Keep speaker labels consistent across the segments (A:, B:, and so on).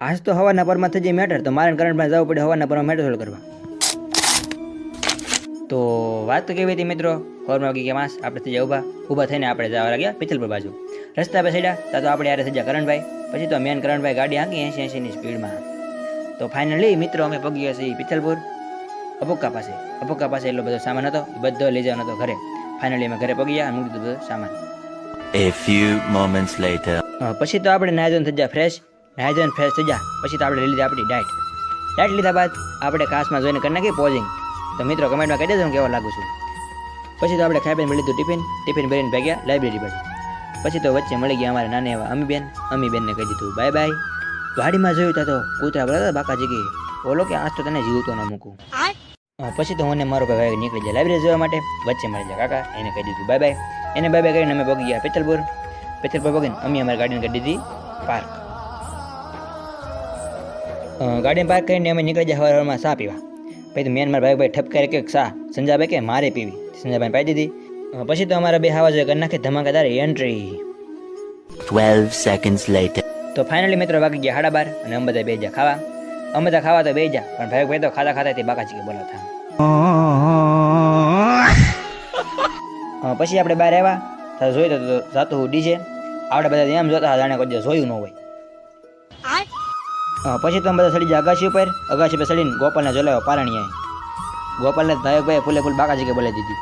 A: આજ તો હવાના પરમાં થઈ જાય મેટર, તો મારે કરંટમાં જવું પડે હવાના પરમાં મેટર સોલ્વ કરવા. તો વાત તો કેવી હતી મિત્રો, ખબરમાં વાગી કે માસ આપણે થઈ જાય ઊભા થઈને આપણે જવા લાગ્યા પિથલપુર બાજુ. રસ્તા પર ચડ્યા તો આપણે યાર થઈ ગયા કરણભાઈ. પછી તો મેન કરણભાઈ ગાડી હાંકી 80-80 ની સ્પીડમાં. તો ફાઇનલી મિત્રો અમે પગી ગયા છીએ પિથલપુર અબુક્કા પાસે એટલો બધો સામાન હતો, બધો લઈ જવાનો હતો ઘરે. ફાઇનલી અમે ઘરે પગી ગયા અને મૂકી દીધો સામાન.
B: A few moments later.
A: પછી તો આપણે નાહી થઈ ગયા ફ્રેશ થઈ ગયા. પછી તો આપણે લઈ લીધી આપણી ડાયટ લીધા બાદ આપણે કાચમાં જોઈને કરી નાખી પોઝિંગ. તો મિત્રો કમેન્ટમાં કહી દેજો હું કેવો લાગુ છું. પછી તો આપણે ખાઈ પીને મળી લીધું ટિફિન ભરીને ભાગ્યા લાઇબ્રેરી બાજુ. પછી તો વચ્ચે મળી ગયા અમારા નાના એવા અમીબેનને કહી દીધું બાય બાય. વાડીમાં જોયું તો કૂતરા બોલાતા બાકાજી કે બોલો કે આજ તો તને જીવતો ન મૂકું. પછી તો હું મારો ભાઈ નીકળી જાય લાઇબ્રેરી જવા માટે. વચ્ચે મળી જાય કાકા, એને કહી દીધું બાય બાય. એને બાય બાય કરીને અમે પગી ગયા પિથલપુર પગીને અમે અમારી ગાડીને કરી દીધી પાર્ક. ગાડીને પાર્ક કરીને અમે નીકળી જાય હવારમાં ચા પીવા. પછી તો મેન મારા ભાઈ ઠપકારે કે ચા સંજાભાઈ કે મારે પીવી. સંજાભાઈ પાઈ દીધી. પછી તો અમારા બે હાવા જોઈએ કરી નાખી ધમાકેદાર એન્ટ્રી.
B: 12 seconds later.
A: તો ફાઇનલી મિત્રો વાગી ગયા 12:30 અને અમે બધા બે જા ખાવા. અમે તો ખાવા તો બે જા, પણ ભાઈ તો ખાતા તે બાકાજી કે બોલાવતા. પછી આપણે બહાર આવ્યા તો જોઈ તો જાતું ડીજે. આપણે બધા એમ જોતા જાણે કોઈ જોયું ન હોય. પછી તો અમે બધા ચડી ગયા અગાશી પર ચડીને ગોપાલને જોલાયો પારણીએ. ગોપાલને ભાઈ ફૂલે ફૂલ બાકાજી કે બોલાવી દીધી.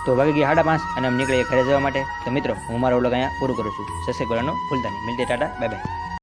A: તો વાગી ગયા 5:30 અને અમે નીકળીએ ઘરે જવા માટે. તો મિત્રો હું મારો વ્લોગ અહીંયા પૂરું કરું છું. સબસ્ક્રાઇબ કરવાનું ભૂલતા નહીં. મિલતે ટાટા બાય બાય.